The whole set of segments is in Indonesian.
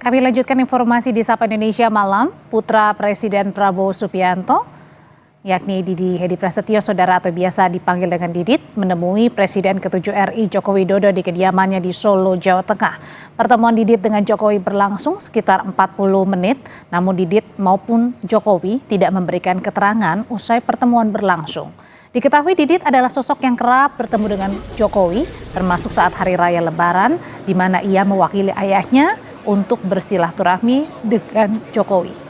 Kami lanjutkan informasi di Sapa Indonesia Malam. Putra Presiden Prabowo Subianto, yakni Didi Hedi Prasetyo, saudara atau biasa dipanggil dengan Didit, menemui Presiden ke-7 RI Joko Widodo di kediamannya di Solo, Jawa Tengah. Pertemuan Didit dengan Jokowi berlangsung sekitar 40 menit, namun Didit maupun Jokowi tidak memberikan keterangan usai pertemuan berlangsung. Diketahui Didit adalah sosok yang kerap bertemu dengan Jokowi, termasuk saat Hari Raya Lebaran, di mana ia mewakili ayahnya untuk bersilaturahmi dengan Jokowi.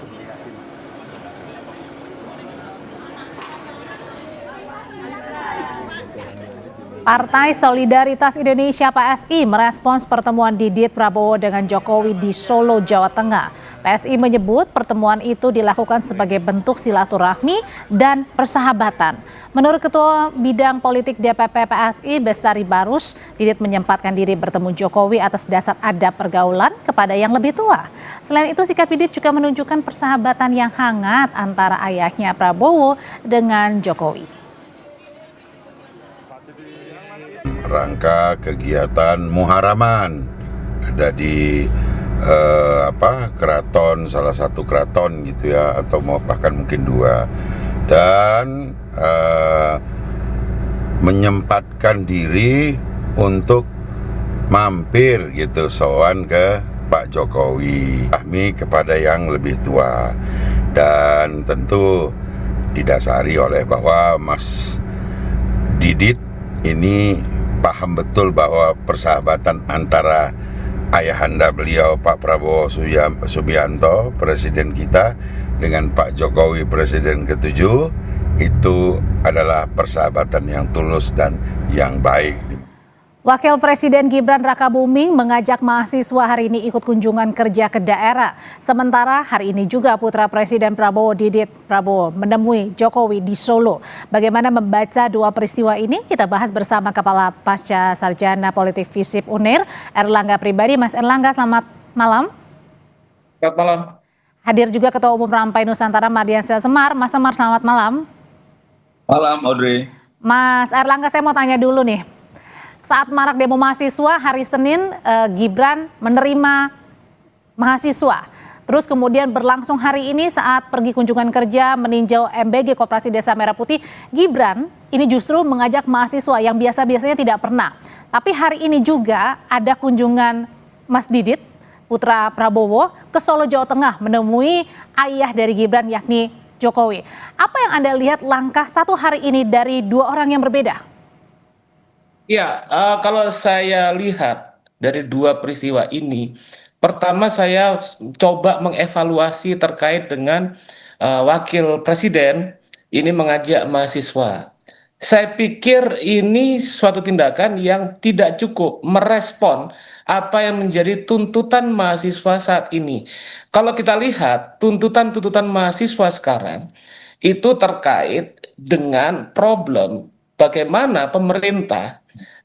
Partai Solidaritas Indonesia (PSI) merespons pertemuan Didit Prabowo dengan Jokowi di Solo, Jawa Tengah. PSI menyebut pertemuan itu dilakukan sebagai bentuk silaturahmi dan persahabatan. Menurut Ketua Bidang Politik DPP PSI Bestari Barus, Didit menyempatkan diri bertemu Jokowi atas dasar adab pergaulan kepada yang lebih tua. Selain itu, sikap Didit juga menunjukkan persahabatan yang hangat antara ayahnya Prabowo dengan Jokowi. Rangka kegiatan muharaman ada di keraton, salah satu keraton gitu ya, atau bahkan mungkin dua, dan menyempatkan diri untuk mampir gitu sowan ke Pak Jokowi, kami kepada yang lebih tua, dan tentu didasari oleh bahwa Mas Didit ini paham betul bahwa persahabatan antara ayahanda beliau Pak Prabowo Subianto, presiden kita, dengan Pak Jokowi, presiden ke-7, itu adalah persahabatan yang tulus dan yang baik. Wakil Presiden Gibran Rakabuming mengajak mahasiswa hari ini ikut kunjungan kerja ke daerah. Sementara hari ini juga putra Presiden Prabowo, Didit Prabowo, menemui Jokowi di Solo. Bagaimana membaca dua peristiwa ini? Kita bahas bersama Kepala Pasca Sarjana Politik FISIP UNER, Erlangga Pribadi. Mas Erlangga, selamat malam. Selamat malam. Hadir juga Ketua Umum Rampai Nusantara Mardiansyah Semar. Mas Semar, selamat malam. Malam, Audrey. Mas Erlangga, saya mau tanya dulu nih. Saat marak demo mahasiswa hari Senin, Gibran menerima mahasiswa. Terus kemudian berlangsung hari ini saat pergi kunjungan kerja meninjau MBG Koperasi Desa Merah Putih, Gibran ini justru mengajak mahasiswa yang biasa-biasanya tidak pernah. Tapi hari ini juga ada kunjungan Mas Didit, putra Prabowo, ke Solo, Jawa Tengah menemui ayah dari Gibran, yakni Jokowi. Apa yang Anda lihat langkah satu hari ini dari dua orang yang berbeda? Ya, kalau saya lihat dari dua peristiwa ini, pertama saya coba mengevaluasi terkait dengan wakil presiden ini mengajak mahasiswa. Saya pikir ini suatu tindakan yang tidak cukup merespon apa yang menjadi tuntutan mahasiswa saat ini. Kalau kita lihat tuntutan-tuntutan mahasiswa sekarang itu terkait dengan problem bagaimana pemerintah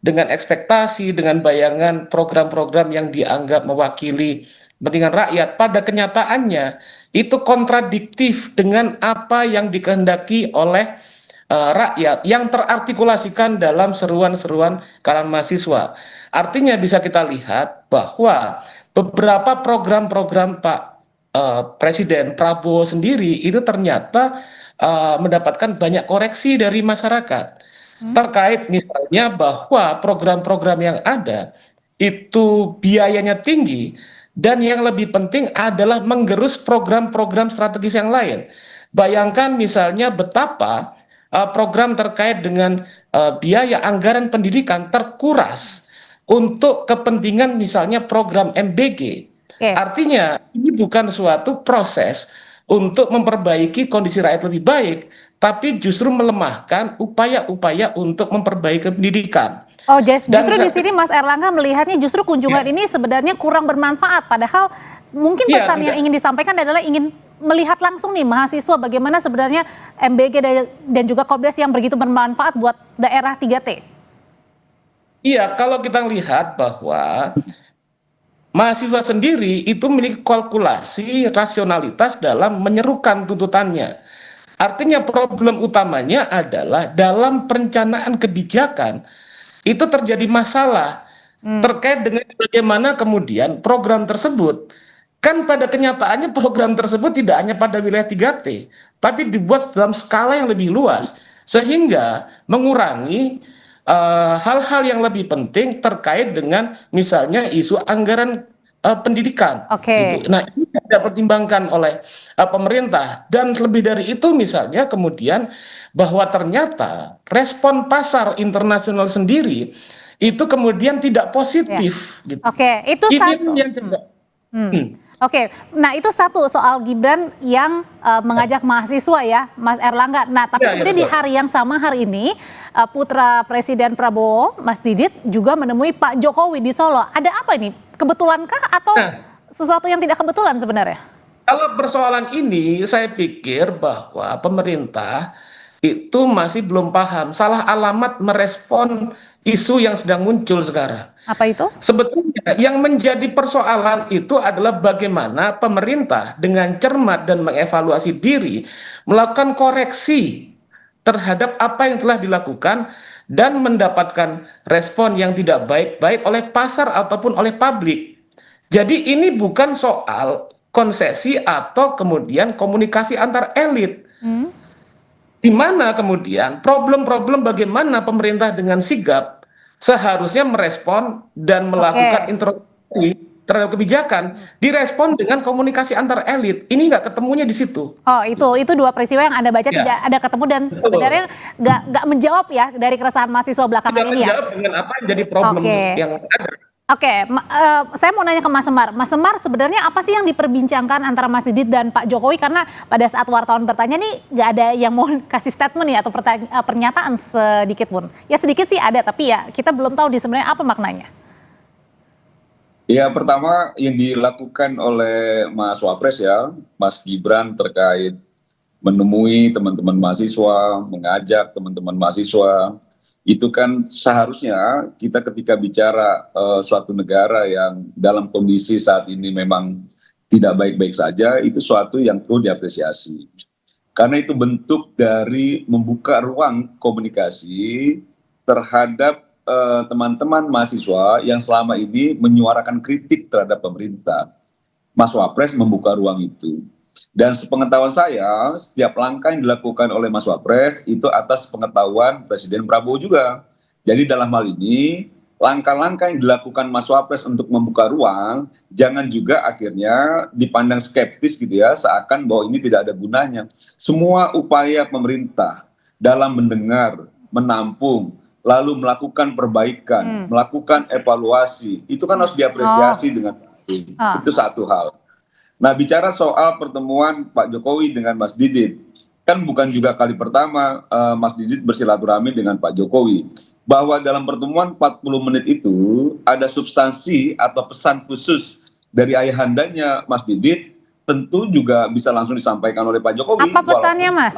dengan ekspektasi, dengan bayangan program-program yang dianggap mewakili kepentingan rakyat, pada kenyataannya itu kontradiktif dengan apa yang dikehendaki oleh rakyat yang terartikulasikan dalam seruan-seruan kalangan mahasiswa. Artinya bisa kita lihat bahwa beberapa program-program Pak Presiden Prabowo sendiri itu ternyata mendapatkan banyak koreksi dari masyarakat. Terkait misalnya bahwa program-program yang ada itu biayanya tinggi, dan yang lebih penting adalah menggerus program-program strategis yang lain. Bayangkan misalnya betapa program terkait dengan biaya anggaran pendidikan terkuras untuk kepentingan misalnya program MBG. Artinya ini bukan suatu proses untuk memperbaiki kondisi rakyat lebih baik, tapi justru melemahkan upaya-upaya untuk memperbaiki pendidikan. Oh, justru di sini Mas Erlangga melihatnya justru kunjungan ini sebenarnya kurang bermanfaat, padahal mungkin pesan yang ingin disampaikan adalah ingin melihat langsung nih mahasiswa bagaimana sebenarnya MBG dan juga Kopdar yang begitu bermanfaat buat daerah 3T. Iya, kalau kita lihat bahwa mahasiswa sendiri itu memiliki kalkulasi rasionalitas dalam menyerukan tuntutannya. Artinya problem utamanya adalah dalam perencanaan kebijakan itu terjadi masalah terkait dengan bagaimana kemudian program tersebut kan pada kenyataannya program tersebut tidak hanya pada wilayah 3T, tapi dibuat dalam skala yang lebih luas, sehingga mengurangi hal-hal yang lebih penting terkait dengan misalnya isu anggaran pendidikan, Oke. gitu. Nah, ini tidak dipertimbangkan oleh pemerintah, dan lebih dari itu misalnya kemudian bahwa ternyata respon pasar internasional sendiri itu kemudian tidak Ya. positif, gitu. Oke, itu Ini satu. yang juga. Oke, nah itu satu soal Gibran yang mengajak mahasiswa ya, Mas Erlangga. Nah, tapi Ya, ya, kemudian di betul. hari yang sama hari ini, putra Presiden Prabowo, Mas Didit, juga menemui Pak Jokowi di Solo. Ada apa ini? Kebetulankah atau Nah, sesuatu yang tidak kebetulan sebenarnya? kalau persoalan ini, saya pikir bahwa pemerintah itu masih belum paham, salah alamat merespon isu yang sedang muncul sekarang. Apa itu? Sebetulnya yang menjadi persoalan itu adalah bagaimana pemerintah dengan cermat dan mengevaluasi diri melakukan koreksi terhadap apa yang telah dilakukan dan mendapatkan respon yang tidak baik-baik oleh pasar ataupun oleh publik. Jadi ini bukan soal konsesi atau kemudian komunikasi antar elit, Hmm, di mana kemudian problem-problem bagaimana pemerintah dengan sigap seharusnya merespon dan melakukan Oke. introspeksi terhadap kebijakan, direspon dengan komunikasi antar elit. Ini nggak ketemunya di situ. Oh, itu dua peristiwa yang Anda baca Ya, tidak ada ketemu dan betul. sebenarnya nggak menjawab ya dari keresahan mahasiswa belakangan Tidak ini ya. menjawab dengan apa yang jadi problem Oke. yang ada. Oke, saya mau nanya ke Mas Semar. Mas Semar, sebenarnya apa sih yang diperbincangkan antara Mas Didit dan Pak Jokowi? Karena pada saat wartawan bertanya nih, nggak ada yang mau kasih statement ya atau pernyataan sedikit pun. Ya sedikit sih ada, tapi ya kita belum tahu di sebenarnya apa maknanya. Ya, pertama yang dilakukan oleh Mas Wapres ya, Mas Gibran terkait menemui teman-teman mahasiswa, mengajak teman-teman mahasiswa, itu kan seharusnya kita ketika bicara suatu negara yang dalam kondisi saat ini memang tidak baik-baik saja, itu suatu yang perlu diapresiasi. Karena itu bentuk dari membuka ruang komunikasi terhadap teman-teman mahasiswa yang selama ini menyuarakan kritik terhadap pemerintah. Mas Wapres membuka ruang itu. Dan sepengetahuan saya, setiap langkah yang dilakukan oleh Mas Wapres itu atas pengetahuan Presiden Prabowo juga. Jadi dalam hal ini, langkah-langkah yang dilakukan Mas Wapres untuk membuka ruang, jangan juga akhirnya dipandang skeptis gitu ya, seakan bahwa ini tidak ada gunanya. Semua upaya pemerintah dalam mendengar, menampung, lalu melakukan perbaikan, melakukan evaluasi, itu kan harus Oh, diapresiasi dengan baik. ah, Itu satu hal. Nah, bicara soal pertemuan Pak Jokowi dengan Mas Didit, kan bukan juga kali pertama Mas Didit bersilaturahmi dengan Pak Jokowi. Bahwa dalam pertemuan 40 menit itu ada substansi atau pesan khusus dari ayahandanya Mas Didit, tentu juga bisa langsung disampaikan oleh Pak Jokowi. apa pesannya, Walaupun Mas?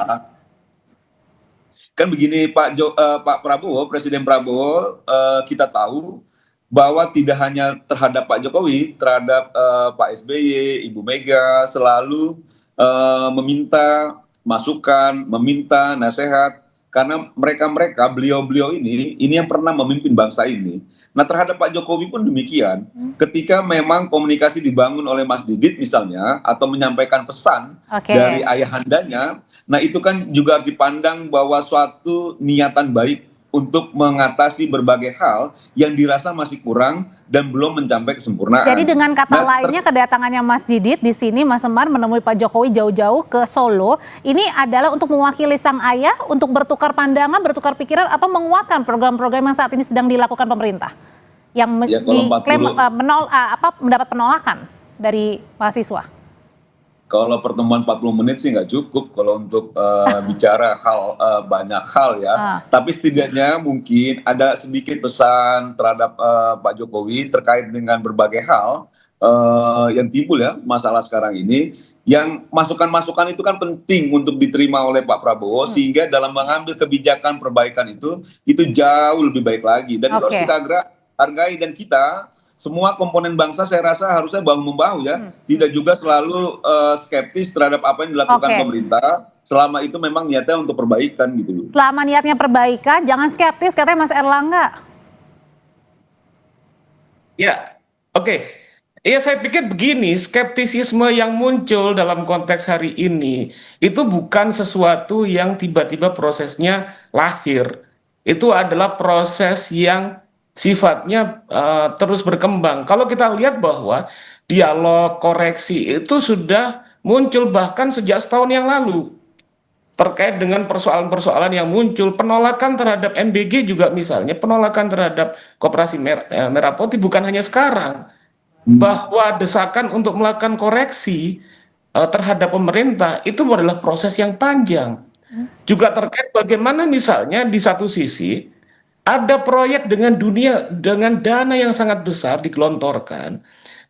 kan begini Pak Prabowo, Presiden Prabowo, kita tahu bahwa tidak hanya terhadap Pak Jokowi, terhadap Pak SBY, Ibu Mega selalu meminta masukan, meminta nasihat, karena mereka-mereka, beliau-beliau ini yang pernah memimpin bangsa ini. Nah, terhadap Pak Jokowi pun demikian. Ketika memang komunikasi dibangun oleh Mas Didit misalnya, atau menyampaikan pesan Oke. dari ayahandanya, nah itu kan juga harus dipandang bahwa suatu niatan baik untuk mengatasi berbagai hal yang dirasa masih kurang dan belum mencapai kesempurnaan. Jadi dengan kata Nah, lainnya kedatangannya Mas Didit di sini Mas Semar menemui Pak Jokowi jauh-jauh ke Solo, ini adalah untuk mewakili sang ayah untuk bertukar pandangan, bertukar pikiran atau menguatkan program-program yang saat ini sedang dilakukan pemerintah yang Ya, kalau diklaim 40 mendapat penolakan dari mahasiswa. Kalau pertemuan 40 menit sih nggak cukup kalau untuk bicara banyak hal ya. Ah, Tapi setidaknya mungkin ada sedikit pesan terhadap Pak Jokowi terkait dengan berbagai hal yang timbul ya masalah sekarang ini. Yang masukan-masukan itu kan penting untuk diterima oleh Pak Prabowo sehingga dalam mengambil kebijakan perbaikan itu jauh lebih baik lagi. Dan itu harus Oke. kita hargai, dan kita semua komponen bangsa saya rasa harusnya bahu-membahu ya, tidak juga selalu skeptis terhadap apa yang dilakukan Oke. pemerintah selama itu memang niatnya untuk perbaikan gitu loh. Selama niatnya perbaikan, jangan skeptis katanya Mas Erlangga. Ya, oke. Ya, saya pikir begini, skeptisisme yang muncul dalam konteks hari ini itu bukan sesuatu yang tiba-tiba prosesnya lahir. Itu adalah proses yang sifatnya terus berkembang. Kalau kita lihat bahwa dialog koreksi itu sudah muncul bahkan sejak setahun yang lalu terkait dengan persoalan-persoalan yang muncul, penolakan terhadap MBG juga misalnya, penolakan terhadap Koperasi Merah Putih bukan hanya sekarang, bahwa desakan untuk melakukan koreksi terhadap pemerintah itu adalah proses yang panjang. Juga terkait bagaimana misalnya di satu sisi ada proyek dengan dana yang sangat besar digelontorkan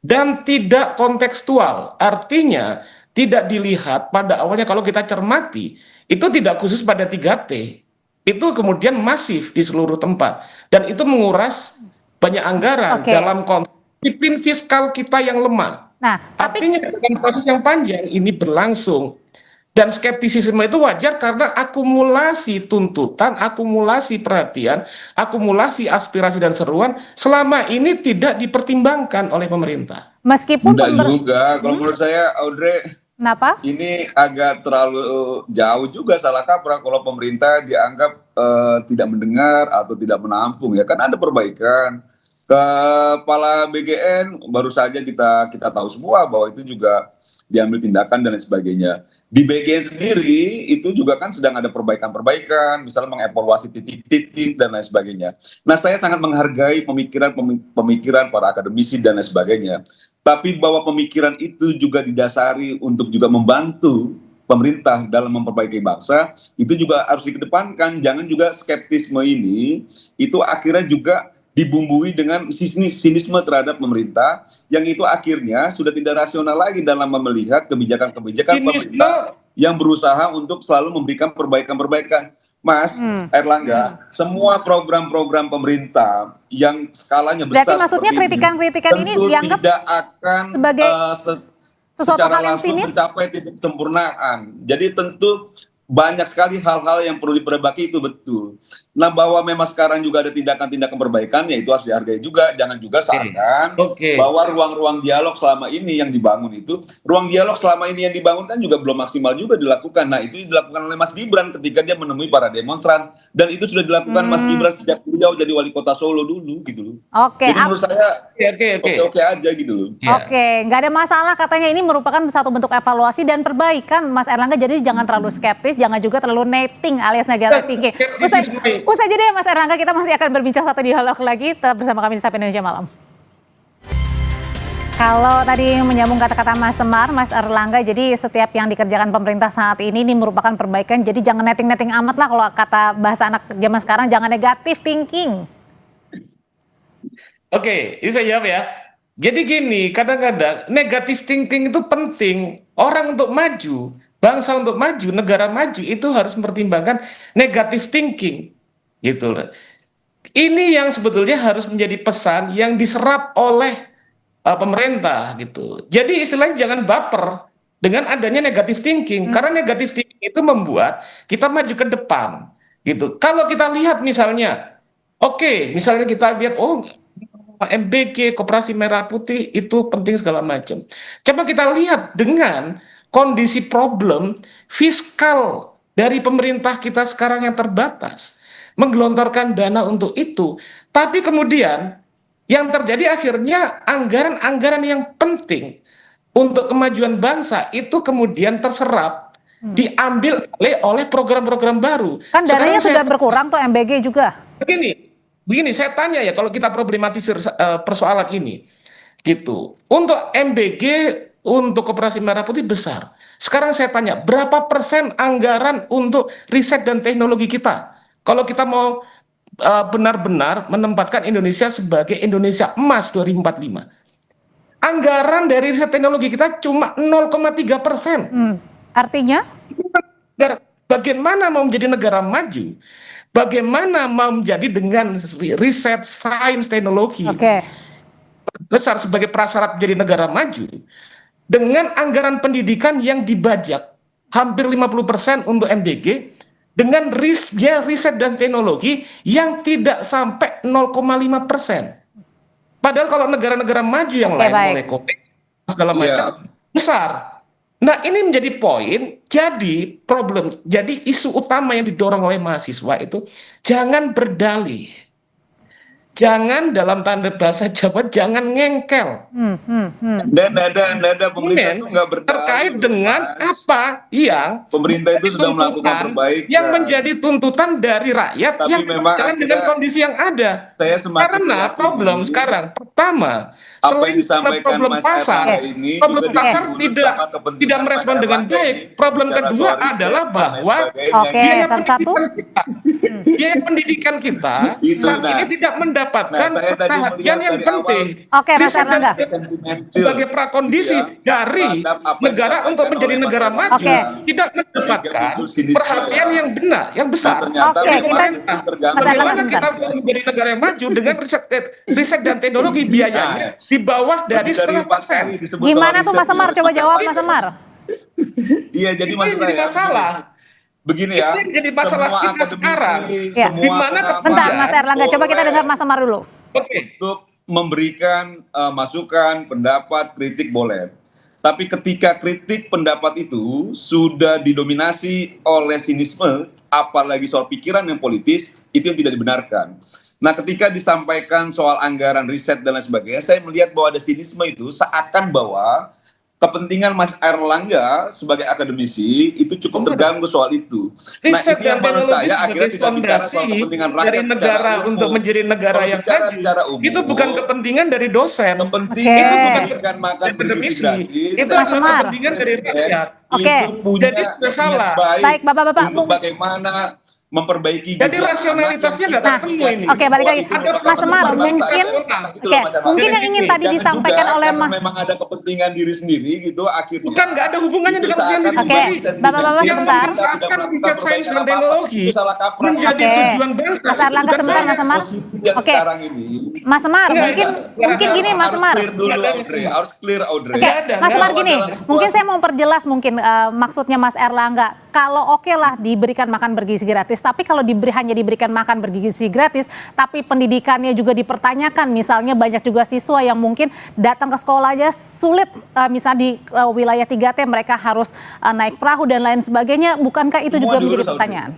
dan tidak kontekstual. Artinya tidak dilihat pada awalnya kalau kita cermati itu tidak khusus pada 3T. Itu kemudian masif di seluruh tempat dan itu menguras banyak anggaran Oke. dalam konteks disiplin fiskal kita yang lemah. Nah, tapi Artinya dengan proses yang panjang ini berlangsung dan skeptisisme itu wajar karena akumulasi tuntutan, akumulasi perhatian, akumulasi aspirasi dan seruan selama ini tidak dipertimbangkan oleh pemerintah. meskipun Enggak juga, kalau menurut saya Audrey Kenapa? ini agak terlalu jauh juga salah kaprah kalau pemerintah dianggap tidak mendengar atau tidak menampung ya kan ada perbaikan. Kepala BGN baru saja kita tahu semua bahwa itu juga diambil tindakan dan lain sebagainya. Di BGN sendiri itu juga kan sedang ada perbaikan-perbaikan, misalnya mengevaluasi titik-titik dan lain sebagainya. Nah, saya sangat menghargai pemikiran para akademisi dan lain sebagainya. Tapi bahwa pemikiran itu juga didasari untuk juga membantu pemerintah dalam memperbaiki bangsa, itu juga harus dikedepankan. Jangan juga skeptisme ini itu akhirnya juga dibumbui dengan sinisme terhadap pemerintah yang itu akhirnya sudah tidak rasional lagi dalam melihat kebijakan-kebijakan pemerintah yang berusaha untuk selalu memberikan perbaikan-perbaikan. Mas Erlangga, semua program-program pemerintah yang skalanya besar Berarti maksudnya seperti kritikan-kritikan ini tentu dianggap tidak akan sebagai sesuatu secara hal yang langsung sinis? mencapai titik kesempurnaan. Jadi tentu banyak sekali hal-hal yang perlu diperbaiki itu betul. Nah, bahwa memang sekarang juga ada tindakan-tindakan perbaikan, ya itu harus dihargai juga. Jangan juga seakan bahwa ruang-ruang dialog selama ini yang dibangun itu, ruang dialog selama ini yang dibangun kan juga belum maksimal juga dilakukan. Nah, itu dilakukan oleh Mas Gibran ketika dia menemui para demonstran. Dan itu sudah dilakukan Mas Gibran sejak beliau jadi wali kota Solo dulu gitu loh. Oke, Jadi menurut saya Oke. oke aja gitu loh. Oke, nggak ada masalah katanya ini merupakan satu bentuk evaluasi dan perbaikan Mas Erlangga, jadi jangan terlalu skeptis, jangan juga terlalu netting alias negatif thinking. Usai jeda ya Mas Erlangga, kita masih akan berbincang satu dialog lagi, tetap bersama kami di Sapa Indonesia Malam. Kalau tadi menyambung kata-kata Mas Semar, Mas Erlangga, jadi setiap yang dikerjakan pemerintah saat ini merupakan perbaikan, jadi jangan netting-netting amat lah kalau kata bahasa anak zaman sekarang, jangan negatif thinking. Oke, ini saya jawab ya. Jadi gini, kadang-kadang negatif thinking itu penting. Orang untuk maju, bangsa untuk maju, negara maju itu harus mempertimbangkan negatif thinking. Gitu loh. Ini yang sebetulnya harus menjadi pesan yang diserap oleh pemerintah gitu. Jadi istilahnya jangan baper dengan adanya negatif thinking, karena negatif thinking itu membuat kita maju ke depan gitu. Kalau kita lihat misalnya, misalnya kita lihat MBG, Koperasi Merah Putih itu penting segala macam. Coba kita lihat dengan kondisi problem fiskal dari pemerintah kita sekarang yang terbatas, menggelontorkan dana untuk itu, tapi kemudian yang terjadi akhirnya anggaran-anggaran yang penting untuk kemajuan bangsa itu kemudian terserap, diambil oleh program-program baru. Kan dananya sudah berkurang tuh MBG juga. Begini, saya tanya ya, kalau kita problematisir persoalan ini, gitu. Untuk MBG, untuk Koperasi Merah Putih besar. Sekarang saya tanya, berapa persen anggaran untuk riset dan teknologi kita? Kalau kita mau benar-benar menempatkan Indonesia sebagai Indonesia Emas 2045. Anggaran dari riset teknologi kita cuma 0,3%. Artinya? Bagaimana mau menjadi negara maju? Bagaimana mau menjadi dengan riset, sains, teknologi besar sebagai prasyarat menjadi negara maju? Dengan anggaran pendidikan yang dibajak hampir 50% untuk MDG, dengan riset dan teknologi yang tidak sampai 0,5%. Padahal kalau negara-negara maju yang Oke, lain baik. mulai COVID segala Iya. macam besar. Nah, ini menjadi poin, jadi problem, jadi isu utama yang didorong oleh mahasiswa itu jangan berdalih. Jangan dalam tanda bahasa Jawa, jangan ngengkel. Dan ada pemerintah itu nggak berdalih Terkait loh, dengan Mas. apa yang Pemerintah itu sudah melakukan tuntutan, perbaikan. yang menjadi tuntutan dari rakyat Tapi yang memang sekarang dengan akhirnya kondisi yang ada. saya semakin Karena meyakini problem sekarang pertama, apa yang selain disampaikan problem Mas pasar, Erlangga ini problem juga pasar diurus tidak sama kepentingan tidak Mas merespon dengan Erlangga baik. ini Problem secara kedua soal riset adalah dan lain bahwa sebagainya. Oke, biaya satu-satu. pendidikan kita, biaya pendidikan kita Itu, saat nah. ini tidak mendapatkan Nah, saya tadi perhatian melihat yang dari penting. Oke, Mas Riset dan Erlangga. sebagai prakondisi dari terhadap apa yang negara disampaikan untuk menjadi oleh Mas negara Erlangga. maju Oke. tidak Sehingga mendapatkan muncul sinisme, perhatian ya. yang benar, yang besar. Nah, ternyata Oke, Jadi kita- pemerintah, Mas Erlangga bagaimana sebentar. kita mau menjadi negara yang maju dengan riset dan teknologi biayanya di bawah dari lebih dari 4 0,5%. kali disebut Gimana soal tuh Mas riset, Semar? ya. Coba jawab Mas Semar. Iya, jadi Itu maksud yang jadi saya masalah. begini ya. Itu yang jadi masalah semua kita akademisi, sekarang. Ya. semua Di mana pengamat Bentar Mas Erlangga, coba kita boleh dengar Mas Semar dulu. Oke. untuk memberikan masukan, pendapat, kritik boleh. Tapi ketika kritik pendapat itu sudah didominasi oleh sinisme, apalagi soal pikiran yang politis, itu yang tidak dibenarkan. Nah, ketika disampaikan soal anggaran riset dan lain sebagainya, saya melihat bahwa ada sinisme itu seakan bahwa kepentingan Mas Erlangga sebagai akademisi itu cukup terganggu soal itu. Riset ini dan yang menurut teknologi saya sebagai akhirnya tidak bicara soal fondasi kepentingan rakyat dari secara negara umum. untuk menjadi negara Kalau yang bicara maju, secara umum, itu bukan kepentingan dari dosen. kepentingan Oke. memberikan makan bergizi akademisi, gratis, itu Mas adalah Semar. kepentingan dari rakyat. Oke. itu punya Jadi sudah niat salah. Baik, Bapak-bapak. untuk bagaimana memperbaiki Jadi gizi rasionalitasnya anak nggak yang ketemu kita ini. yakin Oke, balik bahwa lagi. itu merupakan Mas Semar, kepentingan mungkin- bangsa. Gitu Itu Oke, loh, Mas Erlangga. mungkin yang ingin tadi Jangan disampaikan juga oleh karena Mas. memang ada kepentingan diri sendiri gitu akhirnya. Bukan, nggak ada hubungannya itu dengan kepentingan seakan diri Oke, sendiri. Bapak-bapak Yang sebentar. memanfaatkan riset sains dan teknologi Itu salah kaprah. menjadi Oke. tujuan bangsa. Mas Erlangga Bukan sebentar, saya. Mas Semar. Posisi yang Oke. sekarang ini Mas Semar, Enggak, mungkin enggak. gini Mas harus Semar. clear dulu, Nggak ada. Audrey. Harus clear, Audrey. Oke, Nggak ada, Mas nggak Semar ada. gini, Dalam mungkin saya mau perjelas mungkin maksudnya Mas Erlangga. Kalau oke lah diberikan makan bergizi gratis, tapi kalau hanya diberikan makan bergizi gratis, tapi pendidikannya juga dipertanyakan, misalnya banyak juga siswa yang mungkin datang ke sekolah aja sulit, misalnya di wilayah 3T mereka harus naik perahu dan lain sebagainya, bukankah itu Semua juga menjadi diurus, Audrey. pertanyaan?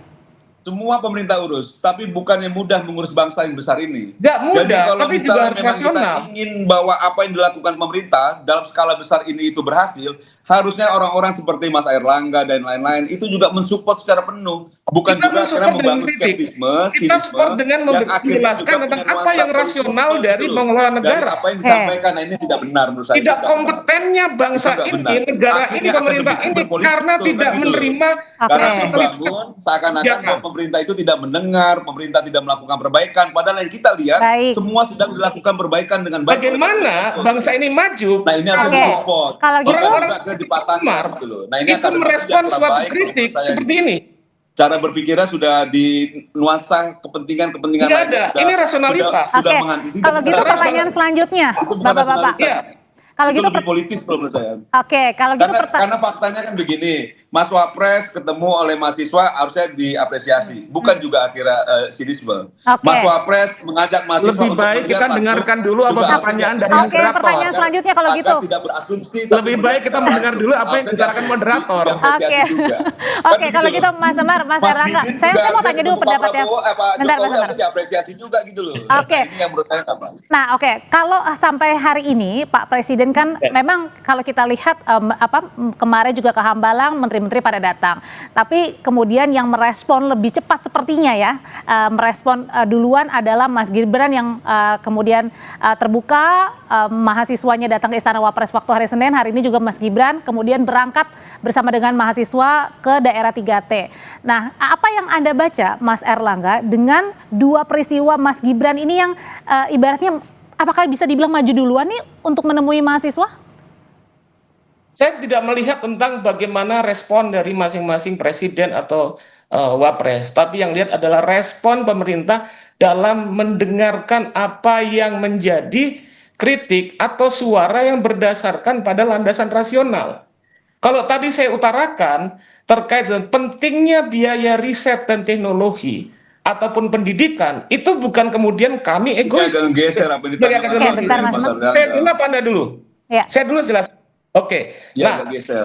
Semua pemerintah urus, tapi bukannya mudah mengurus bangsa yang besar ini. Nggak mudah, Jadi kalau tapi juga misalnya harus memang rasional. kita ingin bahwa apa yang dilakukan pemerintah dalam skala besar ini itu berhasil, harusnya orang-orang seperti Mas Erlangga dan lain-lain itu juga mensupport secara penuh, bukan Kita juga mensupport karena dengan membangun kritik. skeptisme, Kita sinisme, support dengan yang akhirnya menjelaskan juga tentang punya apa nuansa yang politik rasional gitu dari loh. mengelola Dari negara. apa yang Oke. disampaikan, nah ini tidak benar menurut saya. Tidak Itu kompetennya bangsa Itu nggak ini, benar. negara ini, Akhirnya pemerintah akademisi ini berpolitik karena tuh, tidak kan gitu loh. menerima Oke. Karena rasionalitas. membangun seakan-akan Kebijakan. bahwa pemerintah itu tidak mendengar, pemerintah tidak melakukan perbaikan. Padahal yang kita lihat Baik. semua sedang dilakukan perbaikan dengan baik. Bagaimana bangsa ini maju? Nah ini harus Oke. disupport. Kalau gitu- Orang-orang Bukan juga dipatahkan Semar gitu loh. Nah ini itu akademisi merespon yang kurang suatu baik kritik menurut saya. seperti ini. Cara berpikirnya sudah di nuansa kepentingan-kepentingan Nggak lainnya ada. Ini rasionalitas. Sudah Oke, menghantui. kalau gitu pertanyaan selanjutnya, Itu bukan Bapak-bapak. rasionalitas. Iya. Kalau Itu gitu, lebih politis kalau menurut saya. oke, kalau gitu Karena faktanya kan begini, Mas Wapres ketemu oleh mahasiswa harusnya diapresiasi, bukan juga akhirnya sinisme. Oke. Mas Wapres mengajak mahasiswa Lebih untuk baik melihat kita langsung dengarkan dulu apa juga pertanyaan dari Oke, moderator. pertanyaan selanjutnya kalau agar gitu. tidak berasumsi. tapi Lebih baik kita mendengar dulu apa yang harusnya dibicarakan moderator. diapresiasi Oke. juga. Oke, Kan kalau gitu gitu loh. Mas Semar, Mas Erlangga, Didin saya juga mau tanya harusnya dulu ketemu Pak pendapatnya. Prabowo, Pak Bentar, Jokowi Mas Semar. harusnya diapresiasi juga gitu loh. Oke. Nah, ini yang menurut saya apa? Nah, oke, kalau sampai hari ini Pak Presiden kan memang kalau kita lihat kemarin juga ke Hambalang menteri-menteri pada datang. Tapi kemudian yang merespon lebih cepat sepertinya ya, merespon duluan adalah Mas Gibran yang kemudian terbuka, mahasiswanya datang ke Istana Wapres waktu hari Senin. Hari ini juga Mas Gibran kemudian berangkat bersama dengan mahasiswa ke daerah 3T. Nah, apa yang Anda baca Mas Erlangga dengan dua peristiwa Mas Gibran ini yang ibaratnya apakah bisa dibilang maju duluan nih untuk menemui mahasiswa? Saya tidak melihat tentang bagaimana respon dari masing-masing presiden atau wapres, tapi yang lihat adalah respon pemerintah dalam mendengarkan apa yang menjadi kritik atau suara yang berdasarkan pada landasan rasional. Kalau tadi saya utarakan terkait dengan pentingnya biaya riset dan teknologi, ataupun pendidikan, itu bukan kemudian kami egois. Jangan geser apa yang ditanya Oke, bentar, Mas Mar. Saya dulu apa Anda dulu? Ya. Saya dulu jelas. Oke. Ya, Nah, agak geser.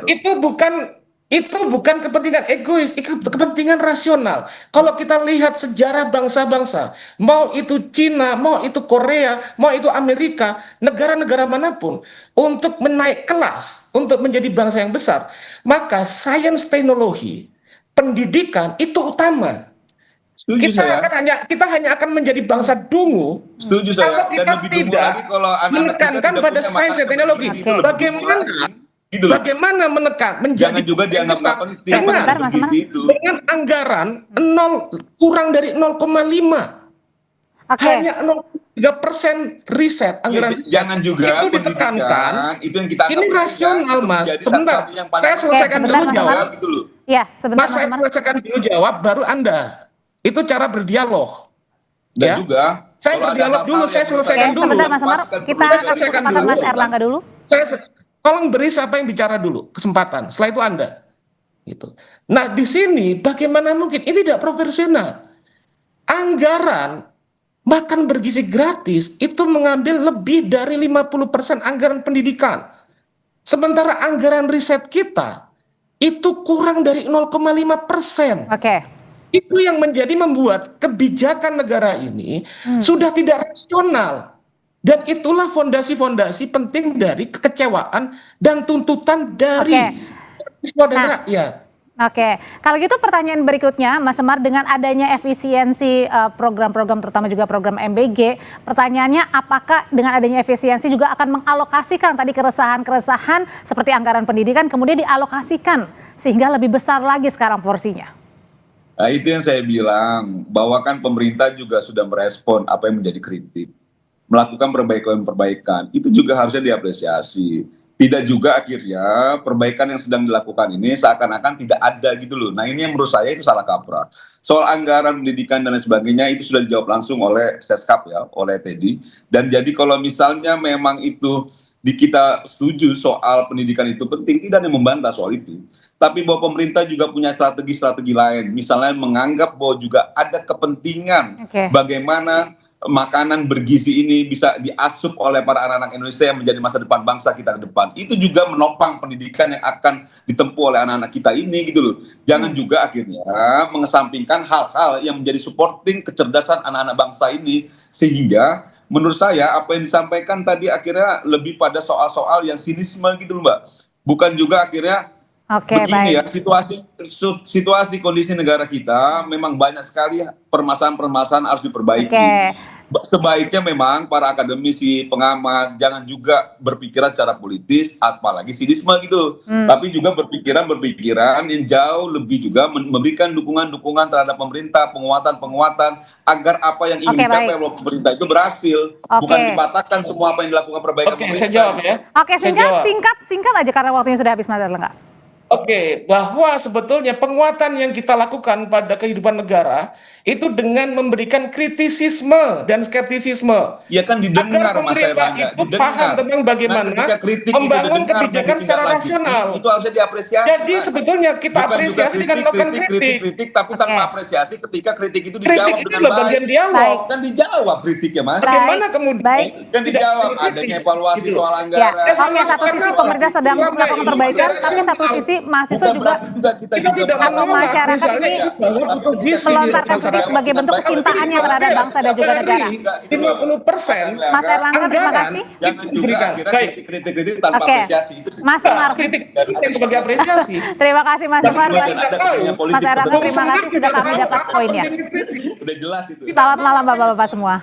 itu bukan kepentingan egois, itu kepentingan rasional. Kalau kita lihat sejarah bangsa-bangsa, mau itu Cina, mau itu Korea, mau itu Amerika, negara-negara manapun, untuk menaik kelas, untuk menjadi bangsa yang besar, maka sains teknologi, pendidikan itu utama. Setuju saya. Kita hanya akan menjadi bangsa dungu Setuju kalau saya. kita Dan lebih dungu tidak lagi kalau anak-anak kita menekankan tidak pada punya sains dan makanan teknologi. bergizi, itu lebih dungu lagi. Gitu loh. Bagaimana menekan menjadi Jangan juga dianggap besar nggak penting dengan, Sebentar, Mas Mar. itu. dengan anggaran kurang dari 0,5, Oke. hanya 0,3% riset anggaran riset. Jangan juga itu ditekankan. itu yang kita anggap Ini rasional, Mas. menjadi Sebentar, satu yang paling saya selesaikan sebentar, dulu Mas jawab. Mar. gitu loh. Ya, sebentar Mas, Mas saya Mar. selesaikan dulu jawab, baru Anda. Itu cara berdialog. Dan Ya. juga Saya kalau ada berdialog hal-hal dulu, yang saya menurut selesaikan Oke, dulu. sebentar Mas Mar. Kita Saya kasih selesaikan kesempatan dulu. Mas Erlangga dulu. Tolong beri siapa yang bicara dulu kesempatan. Setelah itu Anda. Gitu. Nah, di sini bagaimana mungkin ini tidak proporsional. Anggaran makan bergizi gratis itu mengambil lebih dari 50% anggaran pendidikan. Sementara anggaran riset kita itu kurang dari 0,5%. Oke. Itu yang membuat kebijakan negara ini sudah tidak rasional. Dan itulah fondasi-fondasi penting dari kekecewaan dan tuntutan dari siswa dan rakyat. Oke, kalau gitu pertanyaan berikutnya, Mas Semar, dengan adanya efisiensi program-program, terutama juga program MBG, pertanyaannya apakah dengan adanya efisiensi juga akan mengalokasikan tadi keresahan-keresahan seperti anggaran pendidikan, kemudian dialokasikan sehingga lebih besar lagi sekarang porsinya? Nah, itu yang saya bilang, bahwa kan pemerintah juga sudah merespon apa yang menjadi kritik, melakukan perbaikan-perbaikan, itu juga harusnya diapresiasi. Tidak juga akhirnya perbaikan yang sedang dilakukan ini seakan-akan tidak ada gitu loh. Nah, ini yang menurut saya itu salah kaprah. Soal anggaran pendidikan dan lain sebagainya itu sudah dijawab langsung oleh Seskap ya, oleh Teddy. Dan jadi kalau misalnya memang itu kita setuju soal pendidikan itu penting, tidak ada yang membantah soal itu. Tapi bahwa pemerintah juga punya strategi-strategi lain. Misalnya menganggap bahwa juga ada kepentingan bagaimana makanan bergizi ini bisa diasup oleh para anak-anak Indonesia yang menjadi masa depan bangsa kita ke depan. Itu juga menopang pendidikan yang akan ditempuh oleh anak-anak kita ini gitu loh. Jangan juga akhirnya mengesampingkan hal-hal yang menjadi supporting kecerdasan anak-anak bangsa ini. Sehingga menurut saya apa yang disampaikan tadi akhirnya lebih pada soal-soal yang sinisme gitu loh Mbak. Bukan juga akhirnya begini ya, situasi kondisi negara kita memang banyak sekali permasalahan-permasalahan harus diperbaiki. Sebaiknya memang para akademisi, pengamat jangan juga berpikiran secara politis, apalagi sinisme gitu. Tapi juga berpikiran yang jauh lebih juga memberikan dukungan-dukungan terhadap pemerintah, penguatan-penguatan agar apa yang ingin dicapai oleh pemerintah itu berhasil. Bukan dipatahkan semua apa yang dilakukan perbaikan pemerintah. Saya jawab ya. Singkat aja karena waktunya sudah habis, Mas Erlangga. Bahwa sebetulnya penguatan yang kita lakukan pada kehidupan negara itu dengan memberikan kritisisme dan skeptisisme. Ya kan didengar agar Mas pemerintah Erlangga, itu paham tentang bagaimana membangun kebijakan secara rasional. Itu harusnya diapresiasi. Jadi sebetulnya kita apresiasi dengan melakukan kritik, tapi tanpa apresiasi ketika kritik itu kritik dijawab itu dengan adalah bagian baik. dialog. Kan dijawab kritiknya Mas. Bagaimana kemudian kan dijawab adanya evaluasi soal anggaran. Satu sisi pemerintah sedang melakukan perbaikan, tapi satu sisi mahasiswa juga atau masyarakat ini melontarkan kritik sebagai bentuk kecintaannya terhadap bangsa dan juga negara. 50%. Mas Erlangga, terima kasih. Jangan juga kritik-kritik tanpa apresiasi. Mas Semar. Kritik sebagai apresiasi. Terima kasih Mas Semar. Mas Erlangga, terima kasih sudah kami dapat poinnya. Udah jelas itu. Selamat malam Bapak-bapak semua.